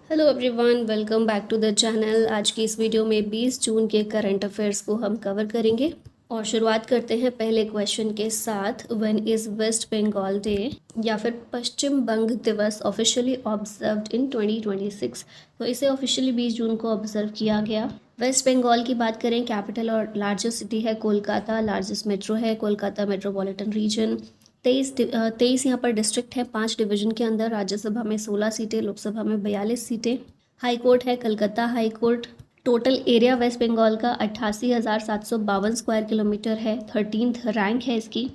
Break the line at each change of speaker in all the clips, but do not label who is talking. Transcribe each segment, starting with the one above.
Hello everyone, welcome back to the channel. आज की इस वीडियो में 20 जून के करंट अफेयर्स को हम कवर करेंगे और शुरुआत करते हैं पहले क्वेश्चन के साथ। When is West Bengal Day या फिर पश्चिम बंग दिवस ऑफिशियली ऑब्जर्व्ड इन 2026? तो इसे ऑफिशियली 20 जून को ऑब्जर्व किया गया। वेस्ट बंगाल की बात करें, कैपिटल और लार्जेस्ट सिटी है कोलकाता, लार्जेस्ट मेट्रो है कोलकाता मेट्रोपॉलिटन रीजन। 23 यहाँ पर डिस्ट्रिक्ट है, 5 डिवीजन के अंदर। राज्यसभा में 16 सीटें, लोकसभा में 42 सीटें। हाई कोर्ट है Calcutta high court. Total area West Bengal का 88,752 स्क्वायर किलोमीटर है, 13th रैंक है इसकी।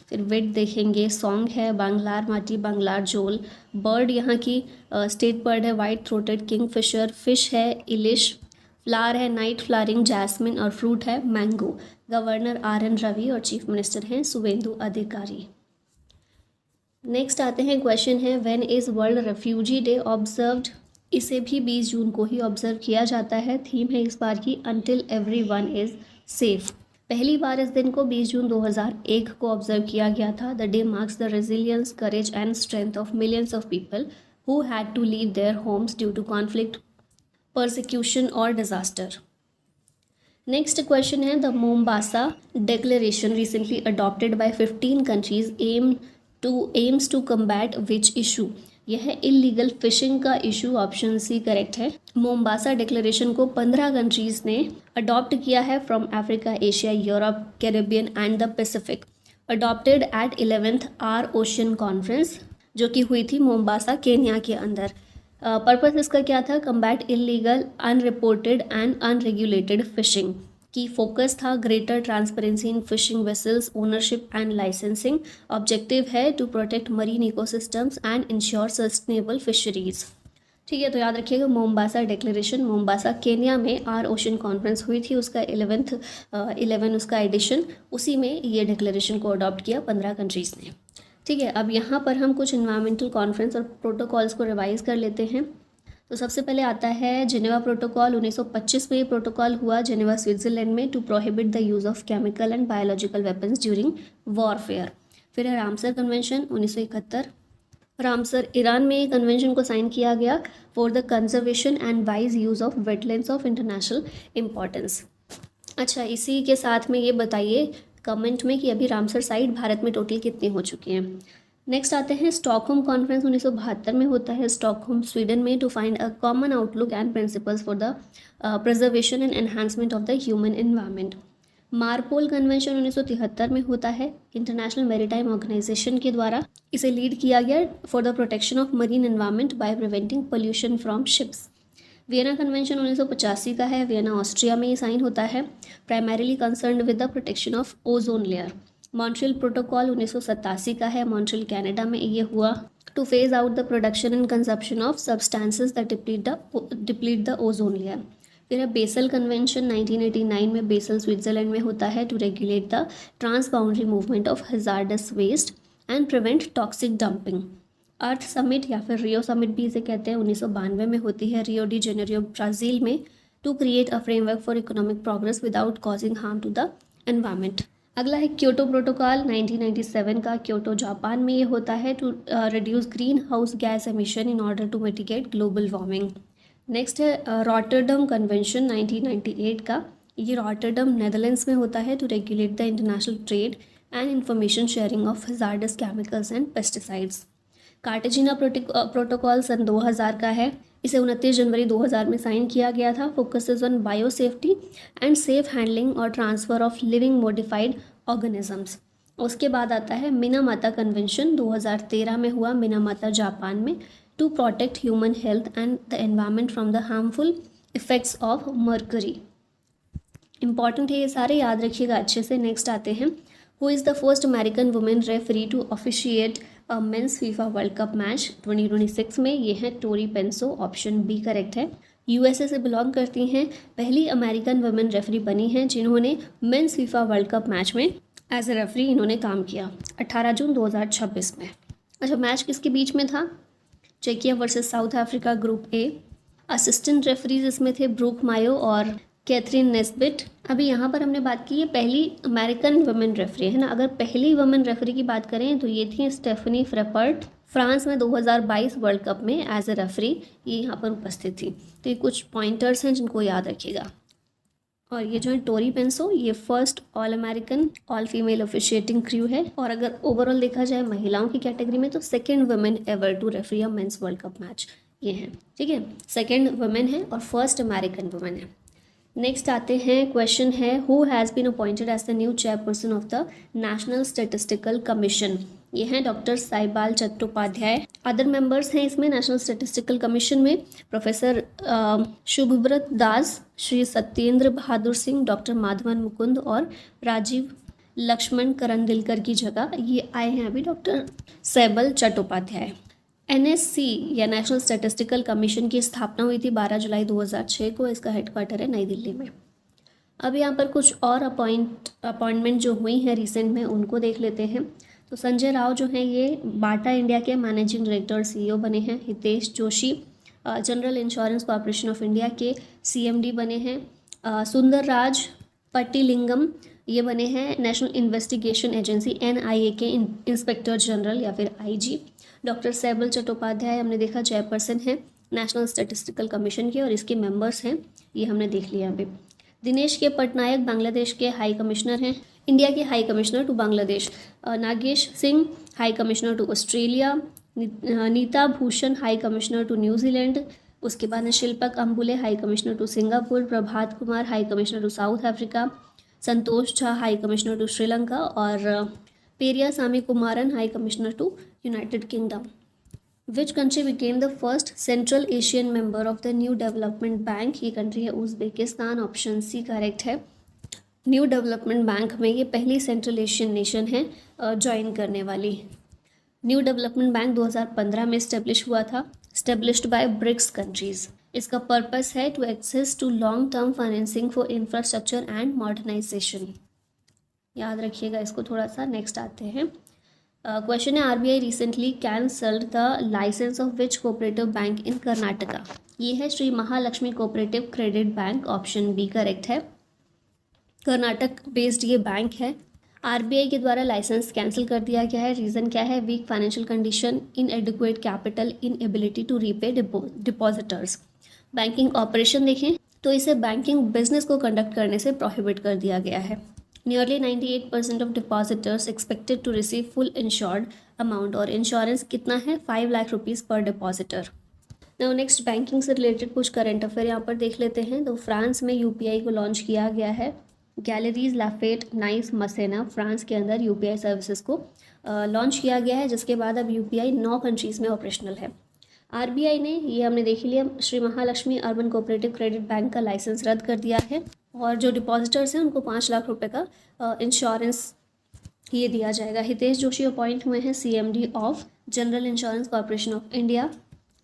फिर विड देखेंगे, सॉन्ग है बांग्लार माटी बांग्लार जोल। बर्ड यहाँ की स्टेट बर्ड है white throated kingfisher. Fish है इलिश। फ्लावर है नाइट फ्लावरिंग जैस्मिन और फ्रूट है मैंगो। गवर्नर RN रवि और चीफ मिनिस्टर हैं शुवेंदु अधिकारी। नेक्स्ट आते हैं, क्वेश्चन है when is world refugee day observed? इसे भी 20 जून को ही ऑब्जर्व किया जाता है। थीम है इस बार की अनटिल एवरीवन इज़ सेफ। पहली बार इस दिन को 20 जून 2001 को ऑब्जर्व किया गया था। The day marks the resilience courage and strength of millions of people who had to leave their homes due to conflict, persecution और डिजास्टर। नेक्स्ट क्वेश्चन है, the Mombasa Declaration recently adopted by 15 countries aims to combat which issue? यह है illegal fishing का issue, option C correct है। Mombasa Declaration को 15 countries ने adopt किया है from Africa, Asia, Europe, Caribbean and the Pacific. Adopted at 11th Our ocean Conference, जो कि हुई थी मोम्बासा केन्या के अंदर। पर्पस इसका क्या था? Combat illegal unreported and unregulated fishing. की फोकस था greater transparency in fishing vessels ownership and licensing. Objective है to protect marine ecosystems and ensure sustainable fisheries. ठीक है, तो याद रखिएगा मोम्बासा डिक्लेरेशन, मोम्बासा केन्या में आर ओशन कॉन्फ्रेंस हुई थी, उसका 11 उसका एडिशन, उसी में ये डिक्लेरेशन को अडॉप्ट किया 15 कंट्रीज़ ने। ठीक है, अब यहाँ पर हम कुछ इन्वायरमेंटल कॉन्फ्रेंस और प्रोटोकॉल्स को रिवाइज कर लेते हैं। तो सबसे पहले आता है जिनेवा प्रोटोकॉल। 1925 में ये प्रोटोकॉल हुआ जिनेवा स्विट्जरलैंड में, to prohibit the use of chemical and biological weapons during warfare. फिर है रामसर कन्वेंशन 1971। रामसर ईरान में कन्वेंशन को साइन किया गया for the conservation and wise use of wetlands of international importance. अच्छा, इसी के साथ में ये बताइए कमेंट में कि अभी रामसर साइट भारत में टोटल कितनी हो चुकी हैं। नेक्स्ट आते हैं स्टॉकहोम कॉन्फ्रेंस 1972 में होता है स्टॉकहोम स्वीडन में, to find a common outlook and principles for the preservation and enhancement of the human environment. MARPOL Convention 1973 में होता है इंटरनेशनल मैरीटाइम ऑर्गेनाइजेशन के द्वारा। इसे लीड किया गया for the protection of marine environment by preventing pollution from ships. Vienna convention 1985 का है, वियना ऑस्ट्रिया में ये साइन होता है, primarily concerned with the protection of ozone layer. Montreal protocol 1987 का है, मॉन्ट्रियल कनाडा में ये हुआ, two phase out the production and consumption of substances that deplete the ozone layer. फिर है बेसल कन्वेंशन 1989 में, बेसल स्विट्जरलैंड में होता है, to regulate the transboundary movement of hazardous waste and prevent toxic dumping. Earth Summit या फिर Rio summit भी इसे कहते हैं, 1992 में होती है, रियो डी जेनेरियो ब्राज़ील में, to create a framework for economic progress without causing harm to the environment. अगला है क्योटो प्रोटोकॉल 1997 का, क्योटो जापान में ये होता है, to reduce greenhouse gas emission in order to mitigate global warming. Next है Rotterdam convention 1998 का, ये रॉटरडम नेदरलैंड्स में होता है, to regulate the international trade and information sharing of hazardous chemicals and pesticides. Cartagena protocol सन 2000 का है, इसे 29 जनवरी 2000 में साइन किया गया था, focuses on biosafety and safe handling और transfer of living modified organisms. उसके बाद आता है मिनामाता कन्वेंशन 2013 में हुआ, मिनामाता जापान में, to protect human health and the environment from the harmful effects of mercury. Important है ये सारे, याद रखिएगा अच्छे से। नेक्स्ट आते हैं, who is the first American women referee to officiate men's FIFA World Cup match 2026 में? ये है Tori Penso, option B correct है। यूएसए से बिलोंग करती हैं, पहली अमेरिकन वुमेन रेफरी बनी हैं जिन्होंने men's FIFA World Cup match में एज ए रेफरी इन्होंने काम किया 18 जून 2026 में। अच्छा, मैच किसके बीच में था? चेकिया versus South Africa, group A. Assistant referees इसमें थे ब्रूक मायो और कैथरीन नेस्बिट। अभी यहाँ पर हमने बात की है पहली अमेरिकन वुमेन रेफरी, है ना। अगर पहली वुमेन रेफरी की बात करें तो ये थी स्टेफनी फ्रांस में 2022 वर्ल्ड कप में एज ए रेफरी ये यहाँ पर उपस्थित थी। तो ये कुछ पॉइंटर्स हैं जिनको याद रखिएगा। और ये जो है टोरी पेंसो, ये first all American all female officiating crew है। और अगर ओवरऑल देखा जाए महिलाओं की कैटेगरी में तो second women ever to referee a men's World Cup match ये हैं, ठीक है। सेकेंड वुमेन है और फर्स्ट अमेरिकन वुमेन है। नेक्स्ट आते हैं, क्वेश्चन है who has been appointed as the new chairperson of the National Statistical Commission. ये हैं doctor Saibal Chattopadhyay. Other members हैं इसमें नेशनल स्टैटिस्टिकल कमीशन में प्रोफेसर शुभव्रत दास, श्री सत्येंद्र बहादुर सिंह, डॉक्टर माधवन मुकुंद और राजीव लक्ष्मण करंदिलकर की जगह ये आए हैं अभी डॉक्टर सैबल चट्टोपाध्याय। एनएससी या नेशनल स्टैटिस्टिकल कमीशन की स्थापना हुई थी 12 जुलाई 2006 को। इसका हेडक्वार्टर है नई दिल्ली में। अब यहाँ पर कुछ और अपॉइंटमेंट जो हुई हैं रिसेंट में उनको देख लेते हैं। तो संजय राव जो हैं ये बाटा इंडिया के मैनेजिंग डायरेक्टर CEO बने हैं। Hitesh Joshi general insurance corporation of India के CMD बने हैं। सुंदर राज पट्टीलिंगम ये बने हैं नेशनल इन्वेस्टिगेशन एजेंसी NIA के इंस्पेक्टर जनरल या फिर IG। डॉक्टर सैबल चट्टोपाध्याय हमने देखा चेयरपर्सन है नेशनल स्टैटिस्टिकल कमीशन के और इसके मेंबर्स हैं ये हमने देख लिया अभी। दिनेश के पटनायक बांग्लादेश के हाई कमिश्नर हैं, इंडिया के high commissioner to Bangladesh. Nagesh Singh high commissioner to Australia. Neeta Bhushan high commissioner to New Zealand. उसके बाद है Shilpak Ambule high commissioner to Singapore. Prabhat Kumar high commissioner to South Africa. Santosh Jha high commissioner to Sri Lanka और Periya Sami Kumaran high commissioner to United Kingdom. Which country became the first Central Asian member of the new development bank. ये country है Uzbekistan. Option C correct है। New development bank में ये पहली central Asian nation है join करने वाली। न्यू डेवलपमेंट बैंक 2015 में इस्टेब्लिश हुआ था, स्टेब्लिश्ड बाय ब्रिक्स कंट्रीज। इसका पर्पस है to access to long term financing for infrastructure and modernisation. याद रखिएगा इसको थोड़ा सा। नेक्स्ट आते हैं, क्वेश्चन है RBI recently cancelled the licence of which cooperative bank in Karnataka. ये है Shri Mahalakshmi cooperative credit bank. Option B correct है। कर्नाटक बेस्ड ये बैंक है। RBI के द्वारा लाइसेंस कैंसिल कर दिया गया है। रीज़न क्या है? Weak financial condition, inadequate capital, inability to repay depositors. Banking operation देखें तो इसे बैंकिंग बिजनेस को कंडक्ट करने से प्रोहिबिट कर दिया गया है। Nearly 98% of depositors expected to receive full insured amount और इंश्योरेंस कितना है 5 lakh rupees per depositor. Now next banking से रिलेटेड कुछ करंट अफेयर यहाँ पर देख लेते हैं। तो फ्रांस में UPI को लॉन्च किया गया है। गैलरीज लाफेट नाइस मसेना फ्रांस के अंदर UPI सर्विसेज को लॉन्च किया गया है, जिसके बाद अब UPI 9 कंट्रीज़ में ऑपरेशनल है। RBI ने, ये हमने देख लिया, Shri Mahalakshmi urban cooperative credit bank का लाइसेंस रद्द कर दिया है और जो डिपॉजिटर्स हैं उनको 5 लाख रुपए का इंश्योरेंस ये दिया जाएगा। हितेश जोशी अपॉइंट हुए हैं CMD of General insurance corporation of India.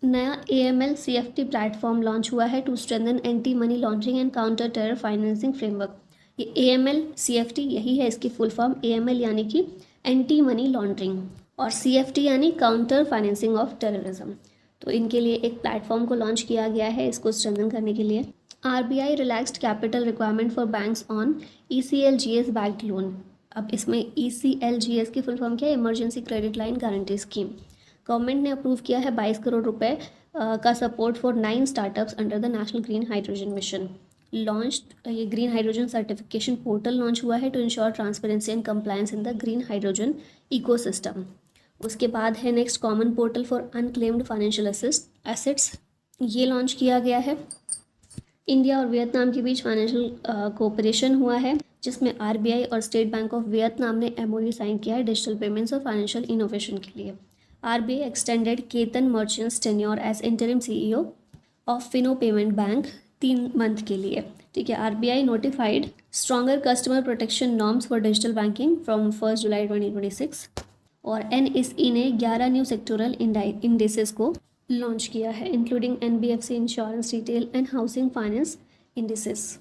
नया AML CFT प्लेटफॉर्म लॉन्च हुआ है to strengthen anti money laundering and counter terror financing framework. ये AML CFT यही है इसकी फुल फॉर्म। AML यानी कि एंटी मनी लॉन्ड्रिंग और CFT यानी काउंटर फाइनेंसिंग ऑफ टेररिज्म। तो इनके लिए एक प्लेटफॉर्म को लॉन्च किया गया है इसको स्ट्रेंथन करने के लिए। RBI relaxed capital requirement for banks on ECLGS backed loan. अब इसमें ECLGS की फुल फॉर्म क्या है? Emergency credit line guarantee scheme. Government ने अप्रूव किया है 22 करोड़ रुपए का support for 9 startups under the national green hydrogen mission. Launched ये green hydrogen certification portal launch हुआ है to ensure transparency and compliance in the green hydrogen ecosystem. उसके बाद है next common portal for unclaimed financial assets, ये launch किया गया है। इंडिया और वियतनाम के बीच फाइनेंशियल कोऑपरेशन हुआ है जिसमें RBI और स्टेट बैंक ऑफ वियतनाम ने MOU साइन किया है डिजिटल पेमेंट्स और फाइनेंशियल इनोवेशन के लिए। RBI extended Ketan Merchant's tenure as interim CEO of Fino Payment Bank 3 month के लिए। ठीक है। RBI notified stronger customer protection norms for digital banking from 1 July 2026 और NSE ने 11 न्यू सेक्टोरल इंडेसेस को लॉन्च किया है including NBFC insurance retail and housing finance indices.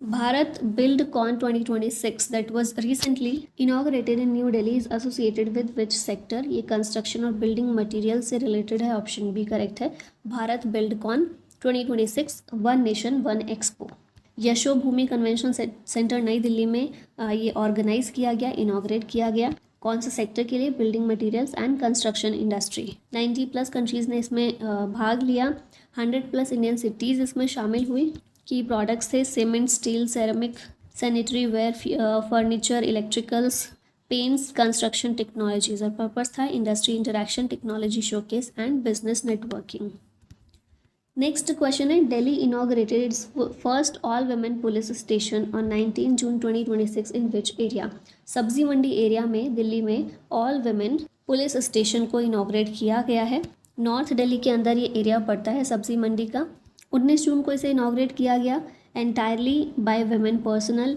Bharat Buildcon 2026 that was recently inaugurated in new Delhi is associated with which sector? ये construction और building material से related है। Option B correct है। Bharat Buildcon 2026 one nation one expo. Yashobhoomi convention centre नई दिल्ली में ये organise किया गया, इनॉग्रेट किया गया। कौन सा सेक्टर के लिए? Building materials and construction industry. 90+ countries ने इसमें भाग लिया। 100+ इंडियन सिटीज़ इसमें शामिल हुई। की प्रोडक्ट्स थे cement, steel, ceramic, sanitary ware, furniture, electricals, paints, construction technologies. और पर्पस था industry interaction, technology showcase and business networking. Next question है, Delhi inaugurated its first all women police station on 19 June 2026 in which area? Sabzi Mandi area में दिल्ली में all women police station को inaugurate किया गया है। North Delhi के अंदर ये एरिया पड़ता है सब्जी मंडी का। 19 जून को इसे इनॉग्रेट किया गया एंटायरली बाय वुमेन पर्सनल।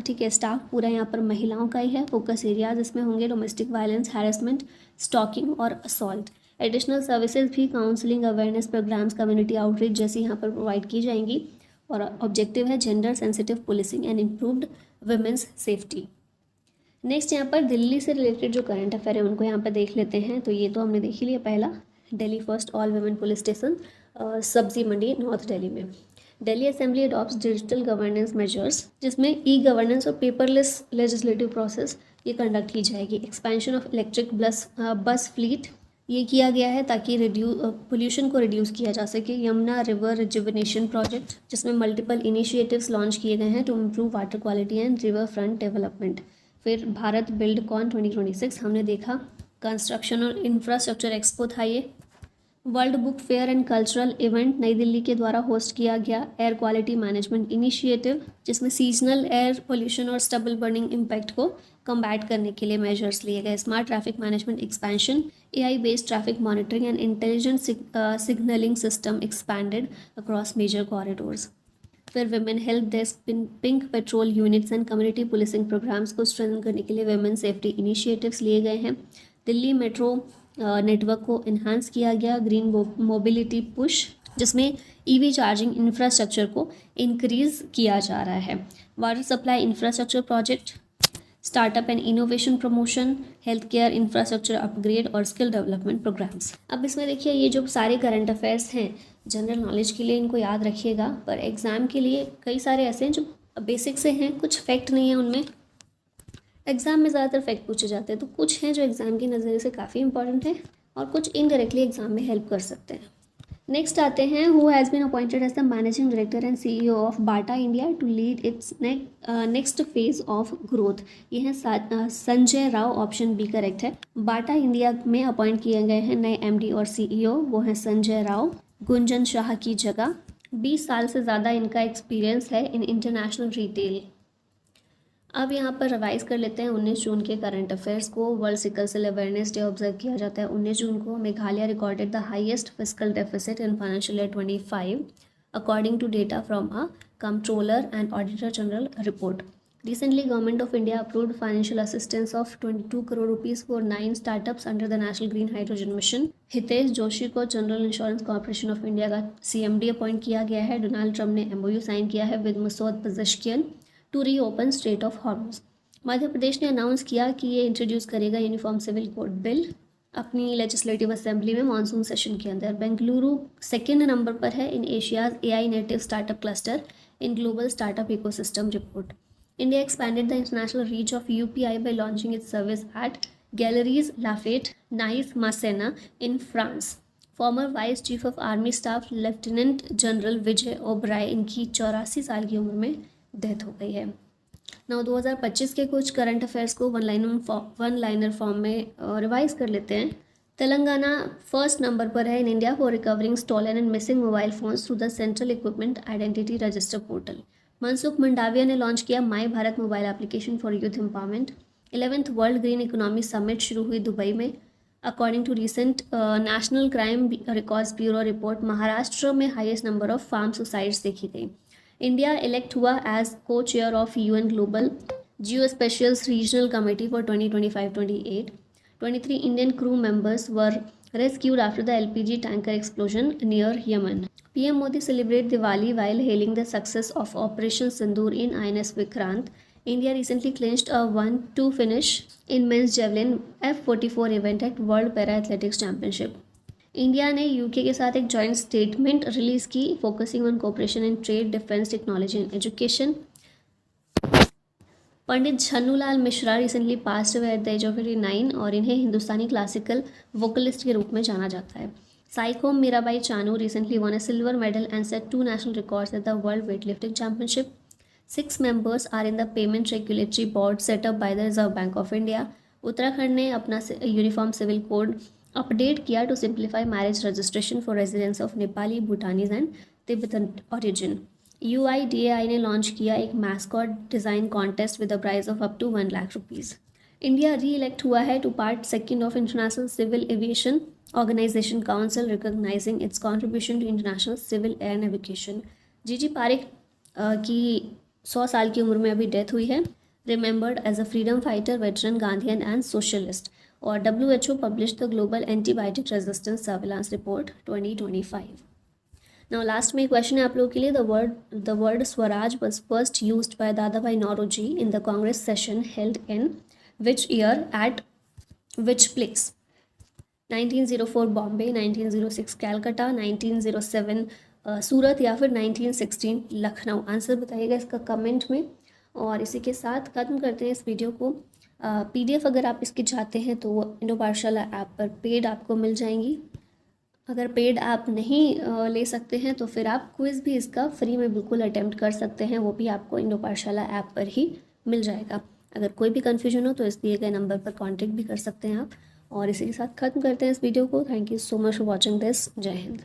ठीक है, स्टाफ पूरा यहाँ पर महिलाओं का ही है। फोकस एरियाज इसमें होंगे डोमेस्टिक वायलेंस, हैरेसमेंट, स्टॉकिंग और असॉल्ट। एडिशनल सर्विसेज भी counselling, awareness programmes, community outreach जैसी यहाँ पर प्रोवाइड की जाएंगी। और ऑब्जेक्टिव है gender sensitive policing and improved women's safety. Next यहाँ पर दिल्ली से रिलेटेड जो करंट अफेयर है उनको यहाँ पर देख लेते हैं। तो ये तो हमने देख ही लिया पहला, Delhi first all women police station सब्जी मंडी नॉर्थ दिल्ली में। Delhi assembly adopts digital governance measures, जिसमें ई गवर्नेंस और पेपरलेस लेजिस्लेटिव प्रोसेस ये कंडक्ट की जाएगी। Expansion of electric bus fleet ये किया गया है ताकि पोल्यूशन को रिड्यूस किया जा सके। यमुना रिवर रिजुविनेशन प्रोजेक्ट, जिसमें मल्टीपल इनिशिएटिव्स लॉन्च किए गए हैं to improve water quality and river front development. फिर भारत बिल्डकॉन 2026 हमने देखा। कंस्ट्रक्शन और इंफ्रास्ट्रक्चर एक्सपो था ये। World book fair and cultural event New Delhi के द्वारा होस्ट किया गया। एयर क्वालिटी मैनेजमेंट इनिशिएटिव, जिसमें सीजनल एयर पोल्यूशन और स्टबल बर्निंग इम्पैक्ट को कम्बैट करने के लिए मेजर्स लिए गए। Smart traffic management expansion, AI based traffic monitoring and intelligent signalling system expanded across major corridors. फिर women help desk, pink patrol units and community policing programmes को strengthen करने के लिए वुमेन सेफ्टी इनिशिएटिव्स लिए गए हैं। दिल्ली मेट्रो नेटवर्क को enhance किया गया। ग्रीन मोबिलिटी पुश, जिसमें EV चार्जिंग इंफ्रास्ट्रक्चर को इंक्रीज किया जा रहा है। Water supply infrastructure project, startup and innovation promotion, health care infrastructure upgrade और स्किल डेवलपमेंट प्रोग्राम्स। अब इसमें देखिए ये जो सारे करंट अफेयर्स हैं जनरल नॉलेज के लिए इनको याद रखिएगा, पर एग्ज़ाम के लिए कई सारे ऐसे हैं जो बेसिक से हैं, कुछ फैक्ट नहीं है उनमें। एग्ज़ाम में ज़्यादातर फैक्ट पूछे जाते हैं, तो कुछ हैं जो एग्ज़ाम की नज़रिए से काफ़ी इंपॉर्टेंट है और कुछ इनडायरेक्टली एग्ज़ाम में हेल्प कर सकते हैं। नेक्स्ट आते हैं, who has been appointed as the managing director and CEO of Bata India to lead its next phase of growth. ये है Sanjay Rao, option B correct है। बाटा इंडिया में अपॉइंट किए गए हैं नए MD और CEO, वो हैं संजय राव, गुंजन शाह की जगह। 20 साल से ज़्यादा इनका एक्सपीरियंस है इन इंटरनेशनल रिटेल। अब यहाँ पर रिवाइज कर लेते हैं 19 जून के करंट अफेयर्स को। World Sickle Cell Awareness Day observe किया जाता है 19 जून को। Meghalaya recorded the highest fiscal deficit in financial year 25 according to data from a Controller and Auditor General report. Recently, Government of India approved financial assistance of 22 crore rupees for 9 startups under the National Green Hydrogen Mission. Hitesh Joshi को general insurance corporation of India का CMD appoint किया गया है। Donald Trump ने MOU sign किया है with Masoud Pezeshkian to reopen strait of Hormuz. Madhya Pradesh ने announce किया कि ये इंट्रोड्यूस करेगा यूनिफॉर्म सिविल कोड बिल अपनी लेजिस्लेटिव असेंबली में मानसून सेशन के अंदर। बेंगलुरु सेकेंड नंबर पर है in Asia's AI native startup cluster in global startup ecosystem report. India expanded the international reach of UPI by launching its service at Galeries Lafayette, Nice, Masséna in France. Former Vice Chief of Army Staff Lieutenant General Vijay Oberoi, इनकी 84 साल की उम्र में death हो गई है। नौ 2025 के कुछ करंट अफेयर्स को वन लाइनर फॉर्म में रिवाइज कर लेते हैं। तेलंगाना फर्स्ट नंबर पर है in India for recovering stolen and missing mobile phones through the central equipment identity register portal. Mansukh Mandaviya ने लॉन्च किया my Bharat mobile application for youth empowerment. 11th world green economy summit शुरू हुई Dubai में। According to recent national crime records bureau report, Maharashtra में highest number of farm suicides देखी गई। India elect हुआ as को chair of UN global geo specials regional committee for 2025-28। 23 Indian crew members were rescued after the LPG tanker explosion near Yemen. PM Modi celebrate Diwali while hailing the success of Operation Sindoor in INS Vikrant. India recently clinched a 1-2 finish in men's javelin F44 event at World Para Athletics Championship. India ने UK के साथ एक joint statement release की focusing on cooperation in trade, defence, technology and education. Pandit Chhannulal Mishra recently passed away at the age of 89 और इन्हें हिंदुस्तानी classical vocalist के रूप में जाना जाता है। Saikhom Mirabai Chanu recently won a silver medal and set 2 national records at the World Weightlifting Championship. 6 members are in the Payment Regulatory Board set up by the Reserve Bank of India. Uttarakhand ने अपना uniform civil code update किया to simplify marriage registration for residents of Nepali, Bhutanese and Tibetan origin. UIDAI ने launch किया एक mascot design contest with a prize of up to 1 lakh rupees. India reelect हुआ है to part second of International Civil Aviation Organisation council recognising its contribution to international civil air navigation. G G Parikh की 100 साल की उम्र में अभी death हुई है। Remembered as a freedom fighter, veteran, Gandhian and socialist. और WHO publish the global antibiotic resistance surveillance report 2025। Now last में क्वेश्चन है आप लोगों के लिए। The word swaraj was first used by Dadabhai Naoroji in the Congress session held in which year at which place? 1904 Bombay, 1906 Calcutta, 1907 Surat या फिर 1916 Lucknow. Answer बताइएगा इसका कमेंट में। और इसी के साथ ख़त्म करते हैं इस वीडियो को। PDF अगर आप इसकी चाहते हैं तो वो इंडो पाठशाला ऐप पर पेड आपको मिल जाएंगी। अगर पेड आप नहीं ले सकते हैं तो फिर आप क्विज़ भी इसका फ्री में बिल्कुल अटेम्प्ट कर सकते हैं, वो भी आपको इंडो पाठशाला ऐप पर ही मिल जाएगा। अगर कोई भी कन्फ्यूजन हो तो इस दिए गए नंबर पर कांटेक्ट भी कर सकते हैं आप। और इसी के साथ ख़त्म करते हैं इस वीडियो को। Thank you so much for watching this. जय हिंद।